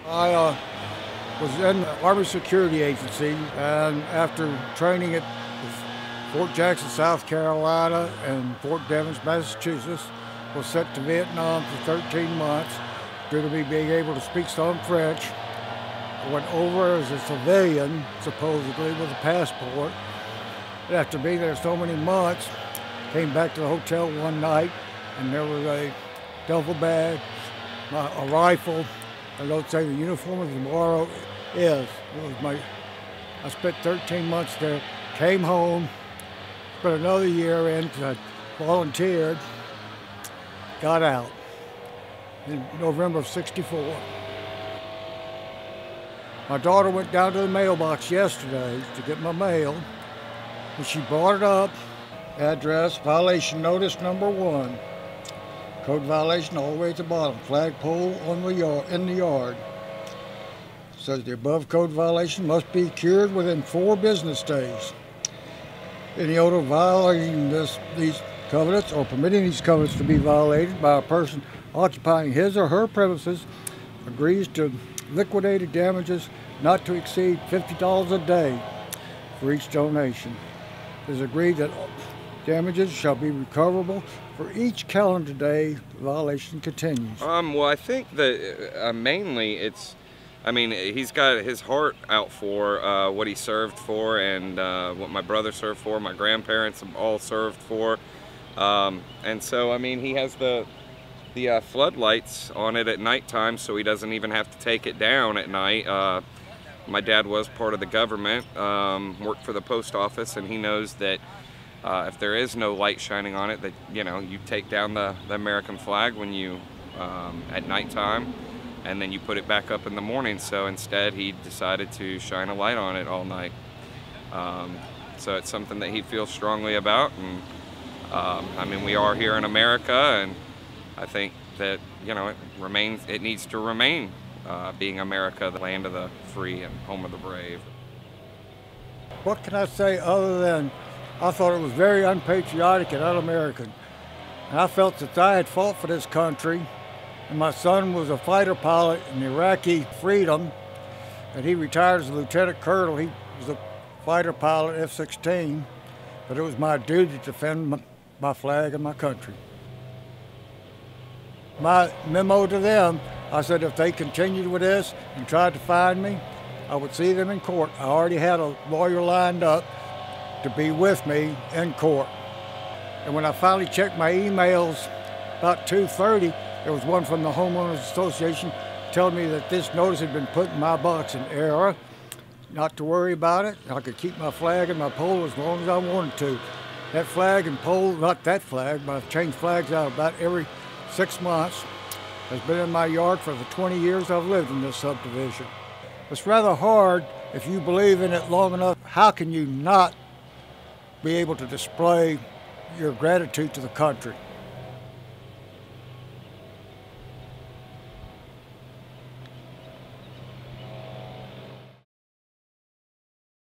I was in the Army Security Agency, and after training at Fort Jackson, South Carolina, and Fort Devens, Massachusetts, was sent to Vietnam for 13 months due to me being able to speak some French. I went over as a civilian, supposedly, with a passport. And after being there so many months, came back to the hotel one night, and there was a duffel bag, a rifle. I don't say the uniform of tomorrow is. I spent 13 months there, came home, spent another year in, I volunteered, got out in November of '64. My daughter went down to the mailbox yesterday to get my mail, and she brought it up. Address, violation notice number 1. Code violation all the way at the bottom. Flagpole on the yard, in the yard. It says the above code violation must be cured within 4 business days. Any owner violating these covenants or permitting these covenants to be violated by a person occupying his or her premises agrees to liquidated damages not to exceed $50 a day for each donation. It is agreed that damages shall be recoverable for each calendar day the violation continues. Well, I think that mainly he's got his heart out for what he served for, and what my brother served for, my grandparents all served for. And so, he has the floodlights on it at nighttime, so he doesn't even have to take it down at night. My dad was part of the government, worked for the post office, and he knows that if there is no light shining on it, that you take down the American flag when you at nighttime, and then you put it back up in the morning. So instead, he decided to shine a light on it all night. So it's something that he feels strongly about, and we are here in America, and I think that it needs to remain being America, the land of the free and home of the brave. What can I say other than I thought it was very unpatriotic and un-American. And I felt that I had fought for this country, and my son was a fighter pilot in Iraqi freedom, and he retired as a lieutenant colonel. He was a fighter pilot, F-16, but it was my duty to defend my flag and my country. My memo to them, I said if they continued with this and tried to find me, I would see them in court. I already had a lawyer lined up to be with me in court. And when I finally checked my emails about 2:30, there was one from the Homeowners Association telling me that this notice had been put in my box in error, not to worry about it. I could keep my flag and my pole as long as I wanted to. That flag and pole, not that flag, but I've changed flags out about every 6 months, has been in my yard for the 20 years I've lived in this subdivision. It's rather hard if you believe in it long enough. How can you not be able to display your gratitude to the country?